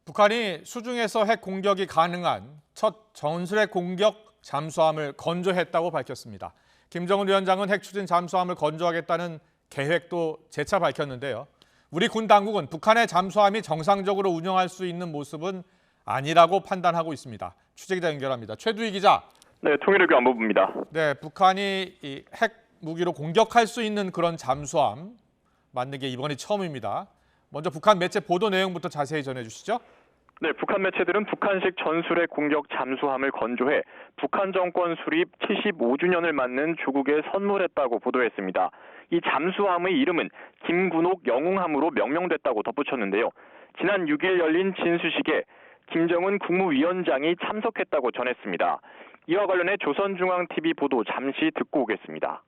북한이 수중에서 핵 공격이 가능한 첫 전술핵 공격 잠수함을 건조했다고 밝혔습니다. 김정은 위원장은 핵 추진 잠수함을 건조하겠다는 계획도 재차 밝혔는데요. 우리 군 당국은 북한의 잠수함이 정상적으로 운영할 수 있는 모습은 아니라고 판단하고 있습니다. 취재기자 연결합니다. 최두희 기자. 네, 통일외교 안보부입니다. 네, 북한이 이 핵 무기로 공격할 수 있는 그런 잠수함 만든 게 이번이 처음입니다. 먼저 북한 매체 보도 내용부터 자세히 전해주시죠. 네, 북한 매체들은 북한식 전술핵 공격 잠수함을 건조해 북한 정권 수립 75주년을 맞는 조국에 선물했다고 보도했습니다. 이 잠수함의 이름은 김군옥 영웅함으로 명명됐다고 덧붙였는데요. 지난 6일 열린 진수식에 김정은 국무위원장이 참석했다고 전했습니다. 이와 관련해 조선중앙TV 보도 잠시 듣고 오겠습니다.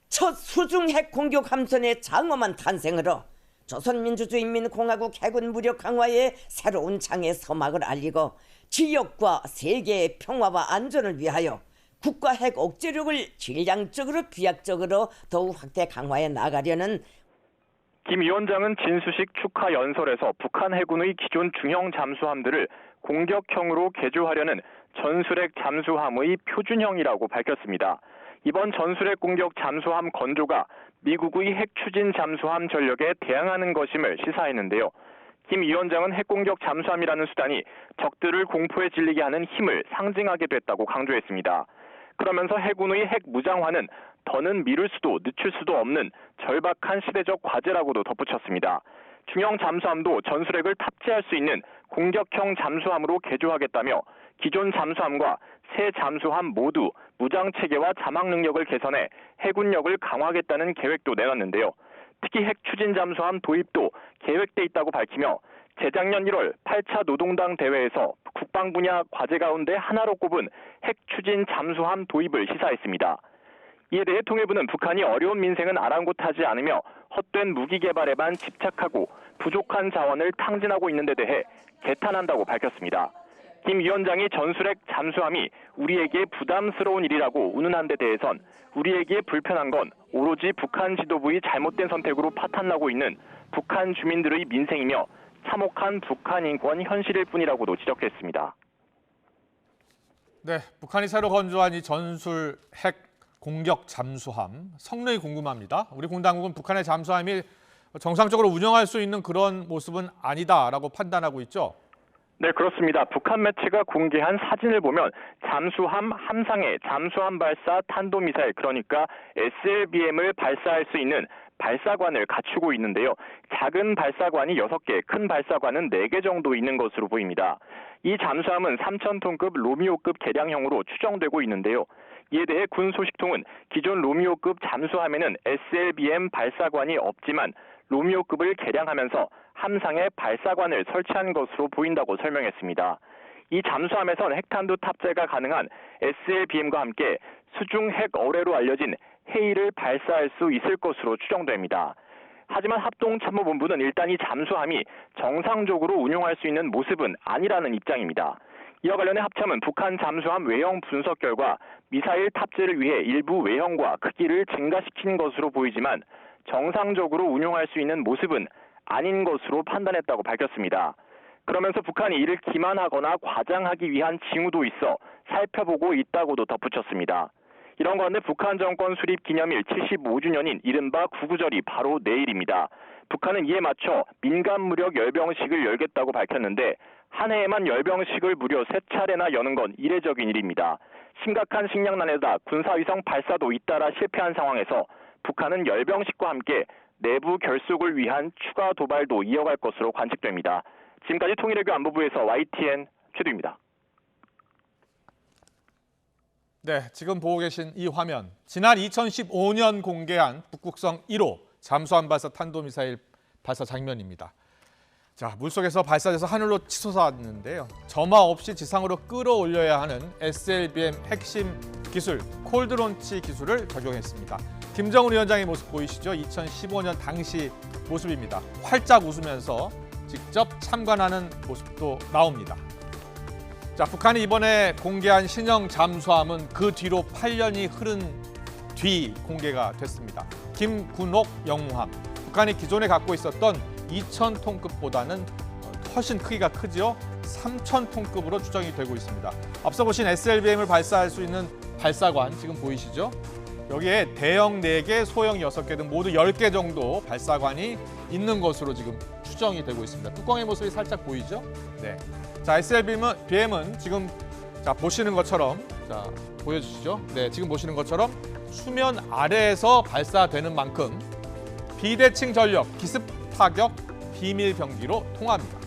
첫 수중 핵 공격 함선의 장엄한 탄생으로 조선민주주의인민공화국 해군 무력 강화의 새로운 장의 서막을 알리고 지역과 세계의 평화와 안전을 위하여 국가 핵 억제력을 질량적으로 비약적으로 더욱 확대 강화해 나가려는 김 위원장은 진수식 축하 연설에서 북한 해군의 기존 중형 잠수함들을 공격형으로 개조하려는 전술핵 잠수함의 표준형이라고 밝혔습니다. 이번 전술핵 공격 잠수함 건조가 미국의 핵 추진 잠수함 전력에 대항하는 것임을 시사했는데요. 김 위원장은 핵 공격 잠수함이라는 수단이 적들을 공포에 질리게 하는 힘을 상징하게 됐다고 강조했습니다. 그러면서 해군의 핵 무장화는 더는 미룰 수도 늦출 수도 없는 절박한 시대적 과제라고도 덧붙였습니다. 중형 잠수함도 전술핵을 탑재할 수 있는 공격형 잠수함으로 개조하겠다며 기존 잠수함과 새 잠수함 모두 무장 체계와 자막 능력을 개선해 해군력을 강화하겠다는 계획도 내놨는데요. 특히 핵 추진 잠수함 도입도 계획돼 있다고 밝히며 재작년 1월 8차 노동당 대회에서 국방 분야 과제 가운데 하나로 꼽은 핵 추진 잠수함 도입을 시사했습니다. 이에 대해 통일부는 북한이 어려운 민생은 아랑곳하지 않으며 헛된 무기 개발에만 집착하고 부족한 자원을 탕진하고 있는 데 대해 개탄한다고 밝혔습니다. 김 위원장이 전술핵 잠수함이 우리에게 부담스러운 일이라고 운운한 데 대해선 우리에게 불편한 건 오로지 북한 지도부의 잘못된 선택으로 파탄나고 있는 북한 주민들의 민생이며 참혹한 북한 인권 현실일 뿐이라고도 지적했습니다. 네, 북한이 새로 건조한 이 전술 핵 공격 잠수함 성능이 궁금합니다. 우리 군 당국은 북한의 잠수함이 정상적으로 운영할 수 있는 그런 모습은 아니다라고 판단하고 있죠. 네, 그렇습니다. 북한 매체가 공개한 사진을 보면 잠수함 함상에 잠수함 발사 탄도미사일, 그러니까 SLBM을 발사할 수 있는 발사관을 갖추고 있는데요. 작은 발사관이 6개, 큰 발사관은 4개 정도 있는 것으로 보입니다. 이 잠수함은 3,000톤급 로미오급 개량형으로 추정되고 있는데요. 이에 대해 군 소식통은 기존 로미오급 잠수함에는 SLBM 발사관이 없지만 로미오급을 개량하면서 함상에 발사관을 설치한 것으로 보인다고 설명했습니다. 이 잠수함에선 핵탄두 탑재가 가능한 SLBM과 함께 수중 핵 어뢰로 알려진 헤이를 발사할 수 있을 것으로 추정됩니다. 하지만 합동참모본부는 일단 이 잠수함이 정상적으로 운용할 수 있는 모습은 아니라는 입장입니다. 이와 관련해 합참은 북한 잠수함 외형 분석 결과 미사일 탑재를 위해 일부 외형과 크기를 증가시킨 것으로 보이지만 정상적으로 운용할 수 있는 모습은 아닌 것으로 판단했다고 밝혔습니다. 그러면서 북한이 이를 기만하거나 과장하기 위한 징후도 있어 살펴보고 있다고도 덧붙였습니다. 이런 가운데 북한 정권 수립 기념일 75주년인 이른바 구구절이 바로 내일입니다. 북한은 이에 맞춰 민간 무력 열병식을 열겠다고 밝혔는데 한 해에만 열병식을 무려 3차례나 여는 건 이례적인 일입니다. 심각한 식량난에다 군사위성 발사도 잇따라 실패한 상황에서 북한은 열병식과 함께 내부 결속을 위한 추가 도발도 이어갈 것으로 관측됩니다. 지금까지 통일외교 안보부에서 YTN 최두입니다. 네, 지금 보고 계신 이 화면, 지난 2015년 공개한 북극성 1호 잠수함 발사 탄도미사일 발사 장면입니다. 자, 물속에서 발사돼서 하늘로 치솟았는데요. 점화 없이 지상으로 끌어올려야 하는 SLBM 핵심 기술, 콜드론치 기술을 적용했습니다. 김정은 위원장의 모습 보이시죠? 2015년 당시 모습입니다. 활짝 웃으면서 직접 참관하는 모습도 나옵니다. 자, 북한이 이번에 공개한 신형 잠수함은 그 뒤로 8년이 흐른 뒤 공개가 됐습니다. 김군옥 영웅함. 북한이 기존에 갖고 있었던 2,000톤급보다는 훨씬 크기가 크지요. 3,000톤급으로 추정이 되고 있습니다. 앞서 보신 SLBM을 발사할 수 있는 발사관 지금 보이시죠? 여기에 대형 4개, 소형 6개 등 모두 10개 정도 발사관이 있는 것으로 지금 추정이 되고 있습니다. 뚜껑의 모습이 살짝 보이죠? 네. 자, SLBM은 지금 자, 보시는 것처럼 자, 보여주시죠? 네, 지금 보시는 것처럼 수면 아래에서 발사되는 만큼 비대칭 전력, 기습 타격, 비밀 병기로 통합니다.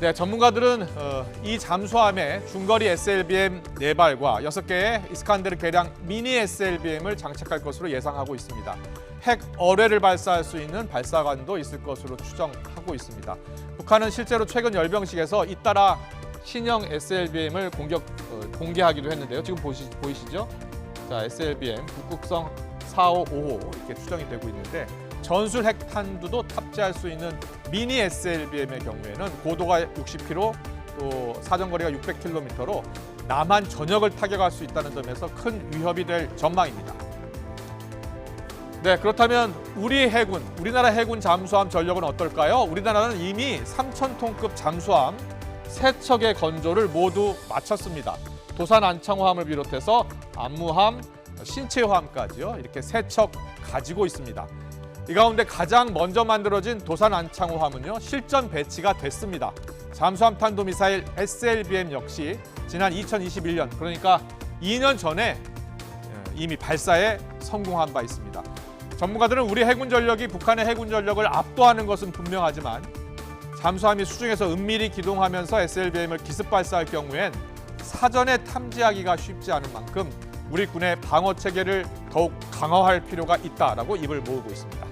네, 전문가들은 이 잠수함에 중거리 SLBM 4발과 6개의 이스칸데르 개량 미니 SLBM을 장착할 것으로 예상하고 있습니다. 핵 어뢰를 발사할 수 있는 발사관도 있을 것으로 추정하고 있습니다. 북한은 실제로 최근 열병식에서 잇따라 신형 SLBM을 공개하기도 했는데요. 지금 보이시죠? 자, SLBM 북극성 4555 이렇게 추정이 되고 있는데 전술 핵 탄두도 탑재할 수 있는 미니 SLBM의 경우에는 고도가 60km, 또 사정거리가 600km로 남한 전역을 타격할 수 있다는 점에서 큰 위협이 될 전망입니다. 네, 그렇다면 우리나라 해군 잠수함 전력은 어떨까요? 우리나라는 이미 3,000톤급 잠수함 3척의 건조를 모두 마쳤습니다. 도산 안창호함을 비롯해서 안무함, 신체호함까지요. 이렇게 3척 가지고 있습니다. 이 가운데 가장 먼저 만들어진 도산 안창호함은요, 실전 배치가 됐습니다. 잠수함 탄도미사일 SLBM 역시 지난 2021년, 그러니까 2년 전에 이미 발사에 성공한 바 있습니다. 전문가들은 우리 해군 전력이 북한의 해군 전력을 압도하는 것은 분명하지만 잠수함이 수중에서 은밀히 기동하면서 SLBM을 기습 발사할 경우엔 사전에 탐지하기가 쉽지 않은 만큼 우리 군의 방어 체계를 더욱 강화할 필요가 있다라고 입을 모으고 있습니다.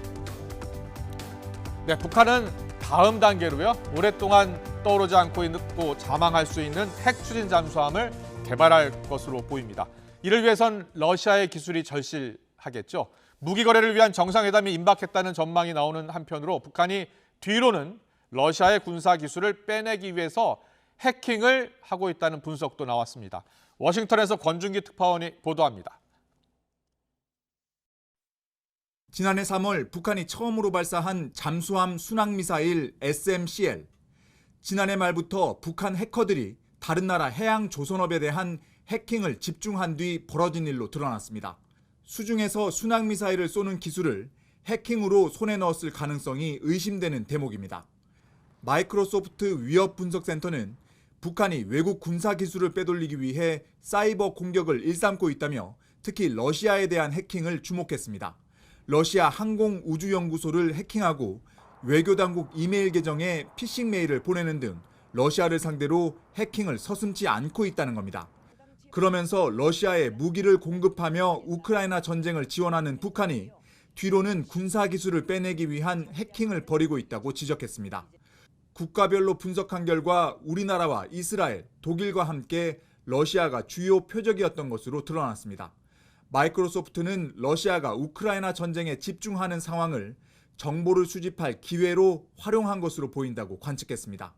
네, 북한은 다음 단계로요, 오랫동안 떠오르지 않고 있고 자망할 수 있는 핵 추진 잠수함을 개발할 것으로 보입니다. 이를 위해선 러시아의 기술이 절실하겠죠. 무기 거래를 위한 정상회담이 임박했다는 전망이 나오는 한편으로 북한이 뒤로는 러시아의 군사 기술을 빼내기 위해서 해킹을 하고 있다는 분석도 나왔습니다. 워싱턴에서 권준기 특파원이 보도합니다. 지난해 3월 북한이 처음으로 발사한 잠수함 순항미사일 SMCL. 지난해 말부터 북한 해커들이 다른 나라 해양 조선업에 대한 해킹을 집중한 뒤 벌어진 일로 드러났습니다. 수중에서 순항미사일을 쏘는 기술을 해킹으로 손에 넣었을 가능성이 의심되는 대목입니다. 마이크로소프트 위협분석센터는 북한이 외국 군사 기술을 빼돌리기 위해 사이버 공격을 일삼고 있다며 특히 러시아에 대한 해킹을 주목했습니다. 러시아 항공우주연구소를 해킹하고 외교당국 이메일 계정에 피싱 메일을 보내는 등 러시아를 상대로 해킹을 서슴지 않고 있다는 겁니다. 그러면서 러시아에 무기를 공급하며 우크라이나 전쟁을 지원하는 북한이 뒤로는 군사기술을 빼내기 위한 해킹을 벌이고 있다고 지적했습니다. 국가별로 분석한 결과 우리나라와 이스라엘, 독일과 함께 러시아가 주요 표적이었던 것으로 드러났습니다. 마이크로소프트는 러시아가 우크라이나 전쟁에 집중하는 상황을 정보를 수집할 기회로 활용한 것으로 보인다고 관측했습니다.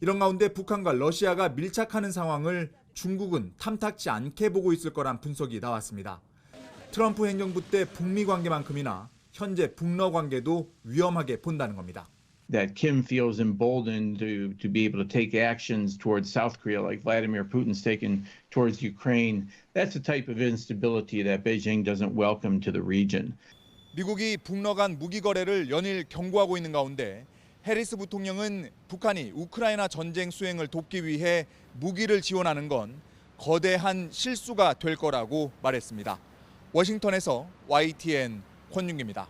이런 가운데 북한과 러시아가 밀착하는 상황을 중국은 탐탁지 않게 보고 있을 거란 분석이 나왔습니다. 트럼프 행정부 때 북미 관계만큼이나 현재 북러 관계도 위험하게 본다는 겁니다. That Kim feels emboldened to be able to take actions towards South Korea like Vladimir Putin's taken towards Ukraine. That's the type of instability that Beijing doesn't welcome to the region. 미국이 북러 간 무기 거래를 연일 경고하고 있는 가운데 해리스 부통령은 북한이 우크라이나 전쟁 수행을 돕기 위해 무기를 지원하는 건 거대한 실수가 될 거라고 말했습니다. 워싱턴에서 YTN 권윤기입니다.